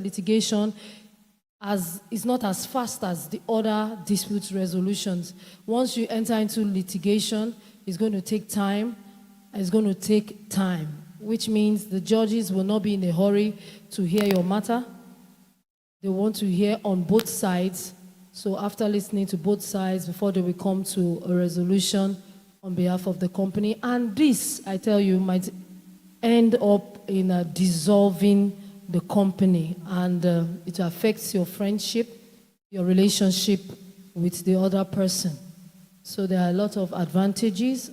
litigation is not as fast as the other dispute resolutions. Once you enter into litigation, it's going to take time. Which means the judges will not be in a hurry to hear your matter. They want to hear on both sides. So after listening to both sides, before they will come to a resolution on behalf of the company. And this, I tell you, might end up in dissolving the company, and it affects your friendship, your relationship with the other person. So there are a lot of advantages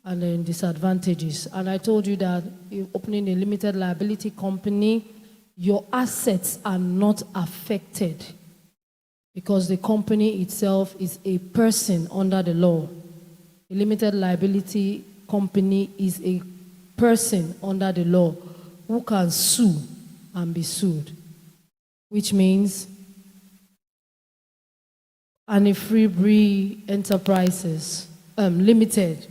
and then disadvantages. And I told you that opening a limited liability company, your assets are not affected because the company itself is a person under the law. A limited liability company is a person under the law who can sue and be sued, which means Anifribri Enterprises Limited,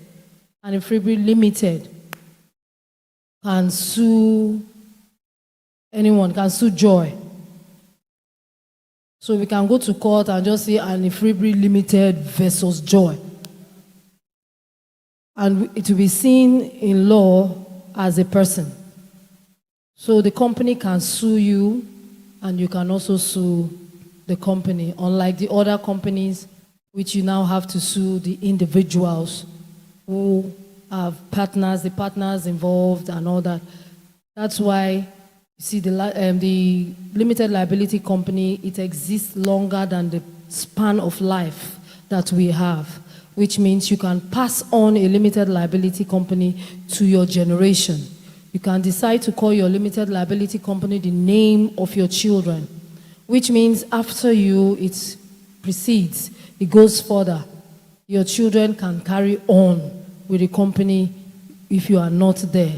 Anifribri Limited can sue anyone, can sue Joy. So we can go to court and just say Anifribri Limited versus Joy. And it will be seen in law as a person. So the company can sue you, and you can also sue the company, unlike the other companies, which you now have to sue the individuals who have partners, the partners involved and all that. That's why you see the limited liability company, it exists longer than the span of life that we have, which means you can pass on a limited liability company to your generation. You can decide to call your limited liability company the name of your children, which means after you, it proceeds, it goes further. Your children can carry on with the company if you are not there.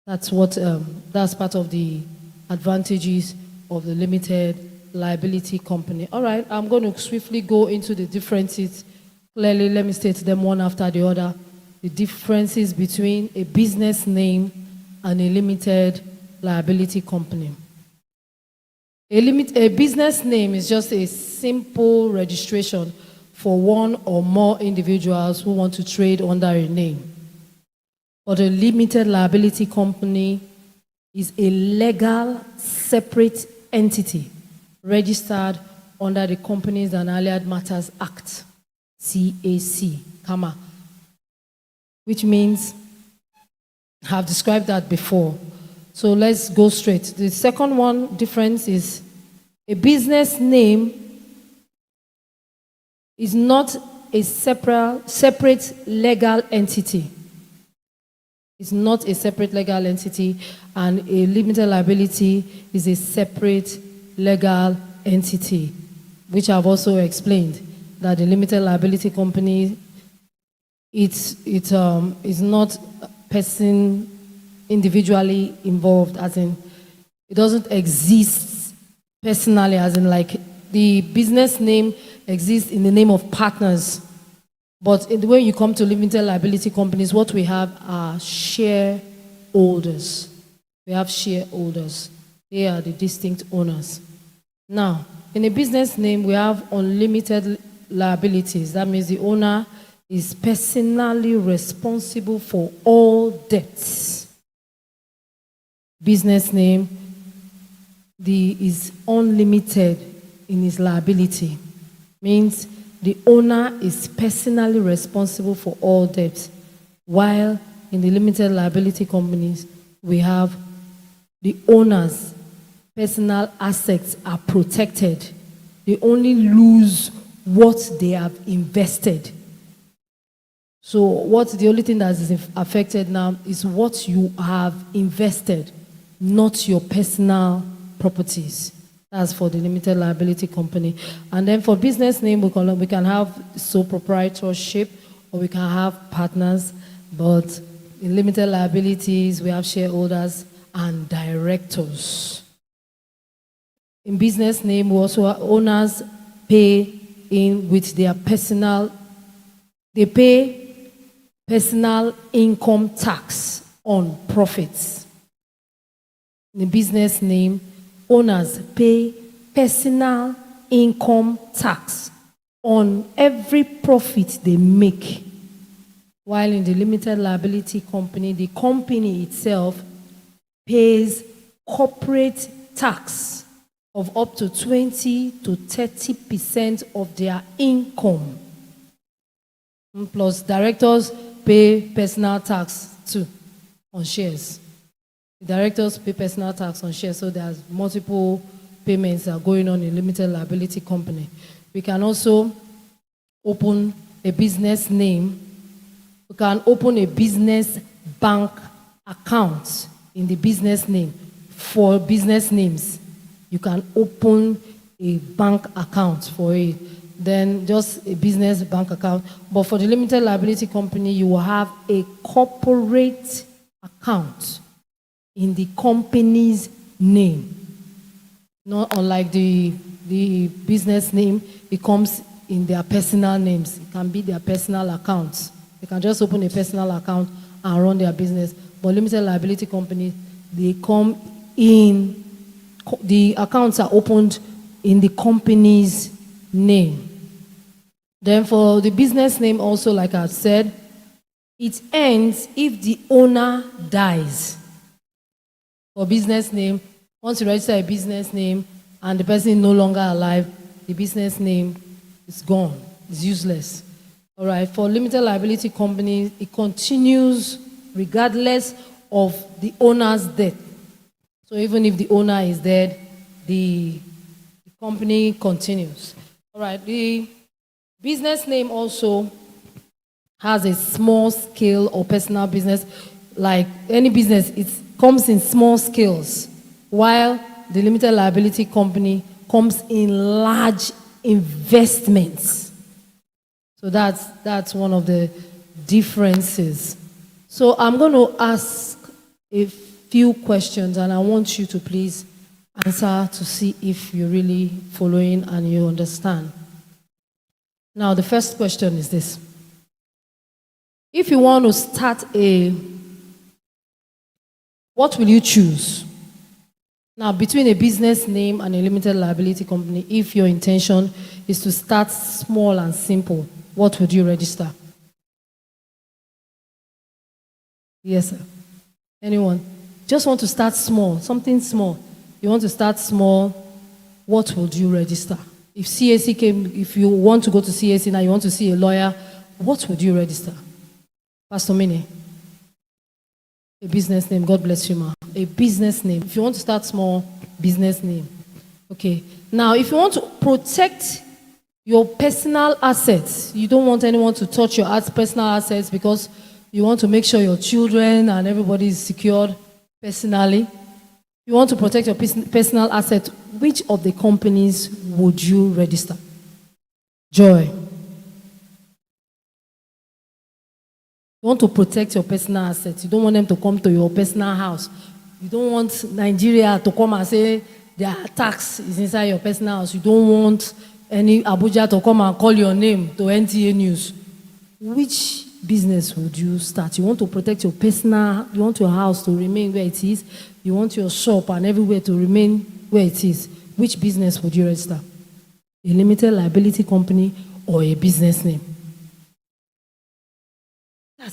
That's part of the advantages of the limited liability company. All right, I'm going to swiftly go into the differences. Clearly, let me state them one after the other. The differences between a business name and a limited liability company. A business name is just a simple registration for one or more individuals who want to trade under a name. But a limited liability company is a legal, separate entity registered under the Companies and Allied Matters Act, CAC, comma, which means, I've described that before. So let's go straight. The second one difference is a business name is not a separate legal entity. It's not a separate legal entity, and a limited liability is a separate legal entity, which I've also explained, that the limited liability company it is not person individually involved, as in it doesn't exist personally, as in like the business name exists in the name of partners. But in the way you come to limited liability companies, what we have are shareholders. We have shareholders. They are the distinct owners. Now, in a business name, we have unlimited liabilities. That means the owner is personally responsible for all debts. Business name is unlimited in his liability. Means the owner is personally responsible for all debts. While in the limited liability companies, we have the owner's personal assets are protected. They only lose what they have invested. So the only thing that is affected now is what you have invested, not your personal properties. That's for the limited liability company. And then for business name, we can have sole proprietorship, or we can have partners. But in limited liabilities, we have shareholders and directors. In business name, we also have owners pay in with their personal, they pay personal income tax on profits. In the business name, owners pay personal income tax on every profit they make. While in the limited liability company, the company itself pays corporate tax of up to 20 to 30% of their income. Plus, directors pay personal tax too on shares. The directors pay personal tax on shares, so there's multiple payments that are going on in limited liability company. We can also open a business name. We can open a business bank account in the business name. For business names, you can open a bank account for it. Then just a business bank account. But for the limited liability company, you will have a corporate account in the company's name. Not unlike the business name, it comes in their personal names. It can be their personal accounts. They can just open a personal account and run their business. But limited liability companies, they come in, the accounts are opened in the company's name. Then for the business name also, like I said, it ends if the owner dies. For business name, once you register a business name and the person is no longer alive, the business name is gone, it's useless. All right, for limited liability companies, it continues regardless of the owner's death. So even if the owner is dead, the company continues. All right, the business name also has a small scale or personal business. Like any business, it comes in small scales, while the limited liability company comes in large investments. So that's one of the differences. So I'm going to ask a few questions, and I want you to please answer to see if you're really following and you understand. Now, the first question is this. If you want to start what will you choose? Now, between a business name and a limited liability company, if your intention is to start small and simple, what would you register? Yes, sir. Anyone? Just want to start small, something small. You want to start small, what would you register? If CAC came, if you want to go to CAC now, you want to see a lawyer, what would you register? Pastor Mini? A business name. God bless you, ma. A business name. If you want to start small, business name. Okay. Now, if you want to protect your personal assets, you don't want anyone to touch your personal assets because you want to make sure your children and everybody is secured personally. You want to protect your personal asset. Which of the companies would you register? Joy. You want to protect your personal assets. You don't want them to come to your personal house. You don't want Nigeria to come and say their tax is inside your personal house. You don't want any Abuja to come and call your name to NTA News. Which business would you start? You want to protect your personal, you want your house to remain where it is. You want your shop and everywhere to remain where it is. Which business would you register? A limited liability company or a business name?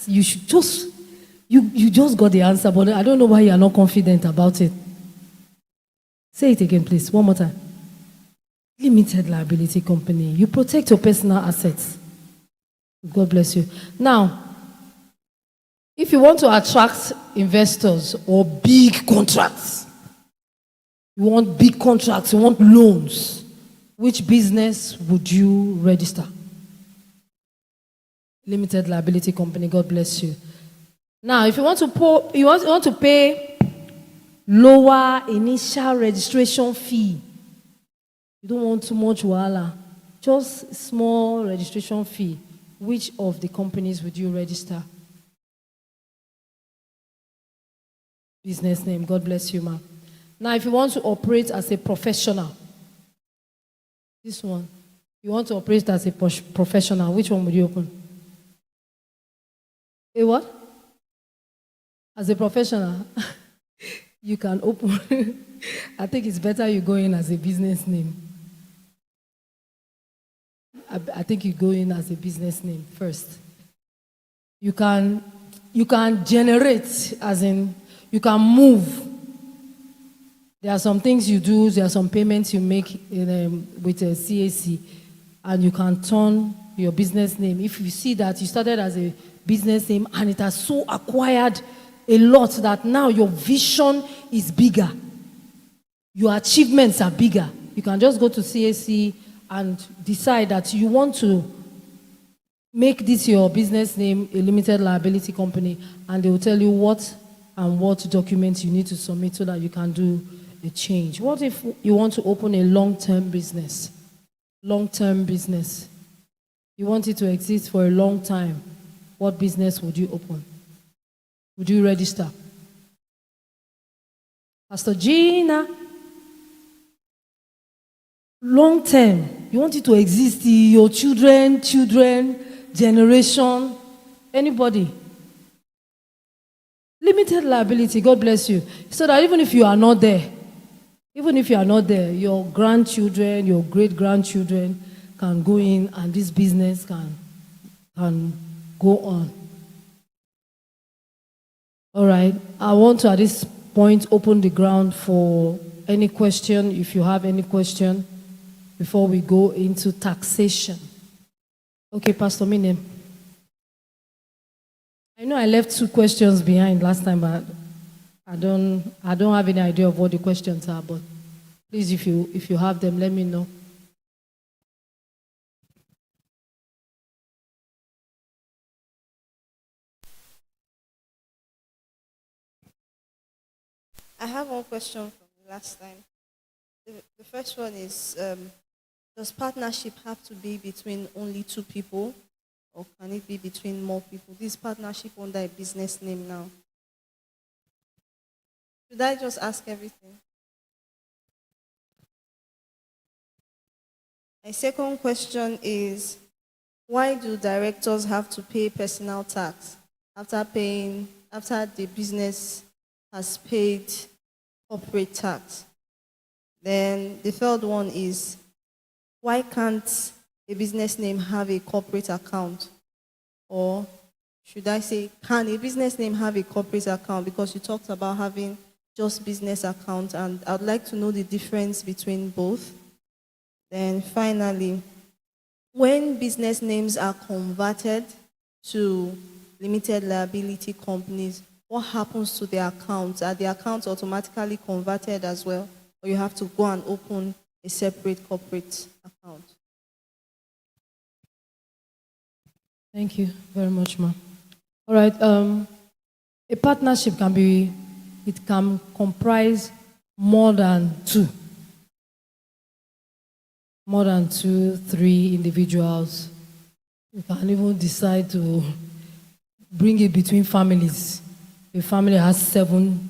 You should just, you just got the answer, but I don't know why you are not confident about it. Say it again, please, one more time. Limited liability company. You protect your personal assets. God bless you. Now, if you want to attract investors or big contracts, you want big contracts, you want loans, which business would you register? Limited liability company. God bless you. Now, if you want to pay lower initial registration fee, you don't want too much wahala, just small registration fee. Which of the companies would you register? Business name. God bless you, ma'am. Now, if you want to operate as a professional, this one, you want to operate as a professional, which one would you open? A what? As a professional. You can open, I think it's better you go in as a business name. I think you go in as a business name first. You can generate, as in, you can move. There are some things you do, there are some payments you make with a CAC, and you can turn your business name. If you see that you started as a business name and it has so acquired a lot that now your vision is bigger, your achievements are bigger, you can just go to CAC and decide that you want to make this your business name a limited liability company, and they will tell you what documents you need to submit so that you can do a change. What if you want to open a long-term business? Long-term business. You want it to exist for a long time. What business would you open? Would you register? Pastor Gina, long term, you want it to exist in your children, generation, anybody. Limited liability, God bless you. So that even if you are not there, your grandchildren, your great-grandchildren can go in and this business can go on. All right, I want to at this point open the ground for any question, if you have any question, before we go into taxation. Okay, Pastor Minem. I know I left 2 questions behind last time, but I don't have any idea of what the questions are, but please, if you have them, let me know. I have one question from the last time. The first one is, does partnership have to be between only 2 people, or can it be between more people? This partnership under a business name now. Should I just ask everything? My second question is, why do directors have to pay personal tax after the business has paid corporate tax? Then the third one is, why can't a business name have a corporate account? Or should I say, can a business name have a corporate account? Because you talked about having just business account, and I'd like to know the difference between both. Then finally, when business names are converted to limited liability companies, what happens to their accounts? Are the accounts automatically converted as well, or you have to go and open a separate corporate account? Thank you very much, ma'am. All right, a partnership can comprise more than 2. More than 2, 3 individuals. You can even decide to bring it between families. A family has 7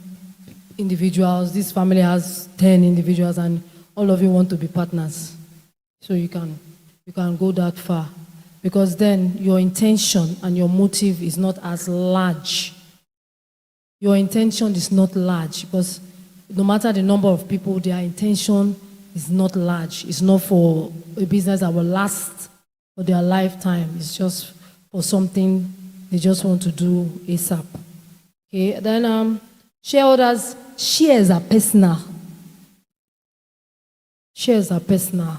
individuals, this family has 10 individuals, and all of you want to be partners. So you can go that far, because then your intention and your motive is not as large. Your intention is not large, because no matter the number of people, their intention is not large. It's not for a business that will last for their lifetime. It's just for something they just want to do ASAP. Okay, then shareholders, shares are personal. Shares are personal.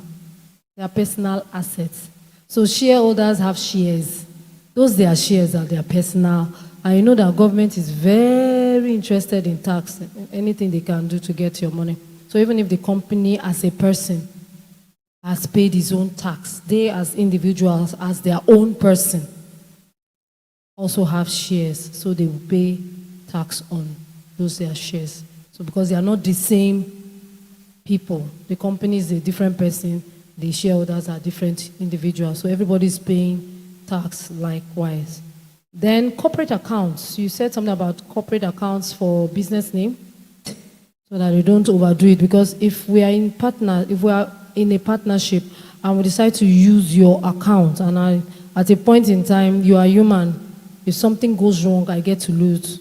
They are personal assets. So shareholders have shares. Those their shares are their personal. And you know that government is very interested in tax, anything they can do to get your money. So even if the company as a person has paid his own tax, they as individuals, as their own person, also have shares. So they will pay tax on those their shares. So because they are not the same people, the company is a different person, the shareholders are different individuals. So everybody is paying tax likewise. Then corporate accounts. You said something about corporate accounts for business name, so that you don't overdo it. Because if we are in a partnership and we decide to use your account, and at a point in time you are human, if something goes wrong, I get to lose.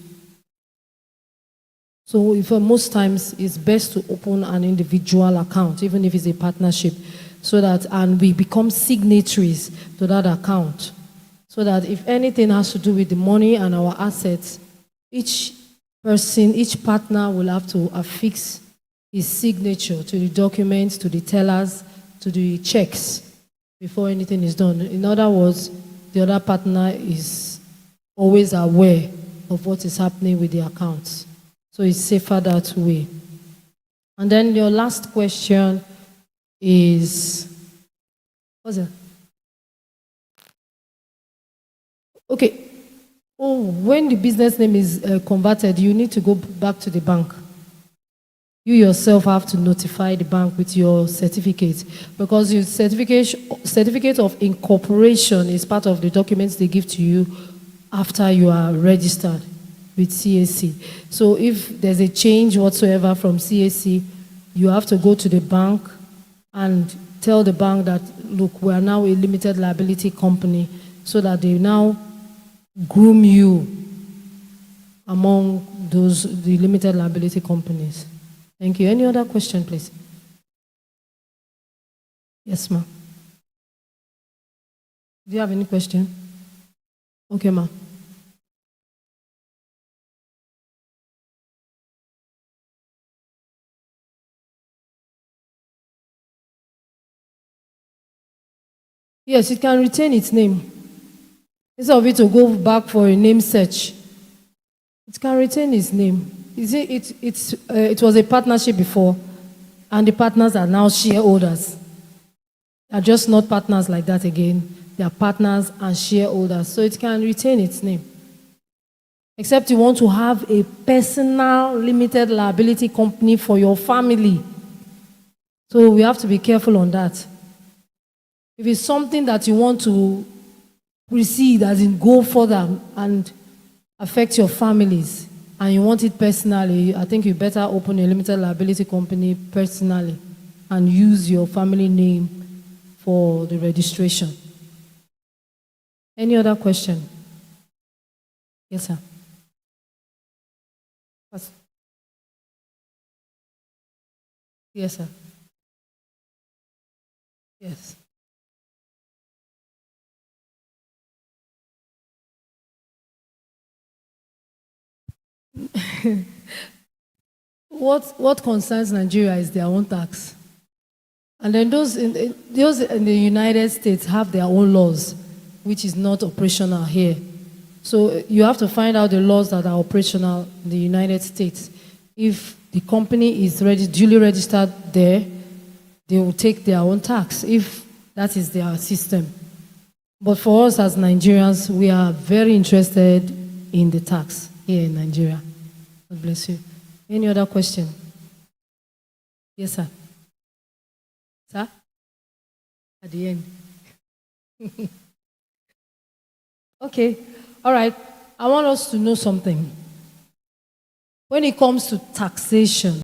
So if most times it's best to open an individual account, even if it's a partnership, so that, and we become signatories to that account, so that if anything has to do with the money and our assets, each person, each partner will have to affix his signature to the documents, to the tellers, to the checks before anything is done. In other words, the other partner is always aware of what is happening with the accounts. So it's safer that way. And then your last question is, what's that? Okay. Oh, when the business name is converted, you need to go back to the bank. You yourself have to notify the bank with your certificate, because your certificate of incorporation is part of the documents they give to you after you are registered with CAC. So if there's a change whatsoever from CAC, you have to go to the bank and tell the bank that, look, we are now a limited liability company, so that they now groom you among the limited liability companies. Thank you. Any other question, please? Yes, ma'am. Do you have any question? Okay, ma'am. Yes, it can retain its name. Instead of it to go back for a name search, it can retain its name. It was a partnership before, and the partners are now shareholders. They are just not partners like that again. They are partners and shareholders, so it can retain its name. Except you want to have a personal limited liability company for your family. So we have to be careful on that. If it's something that you want to proceed, as in go further and affect your families, and you want it personally, I think you better open a limited liability company personally and use your family name for the registration. Any other question? Yes, sir. Yes, sir. Yes. What concerns Nigeria is their own tax. And then those in the United States have their own laws, which is not operational here. So you have to find out the laws that are operational in the United States. If the company is duly registered there, they will take their own tax, if that is their system. But for us as Nigerians, we are very interested in the tax here in Nigeria. God bless you. Any other question? Yes, sir. Sir? At the end. Okay. All right. I want us to know something. When it comes to taxation,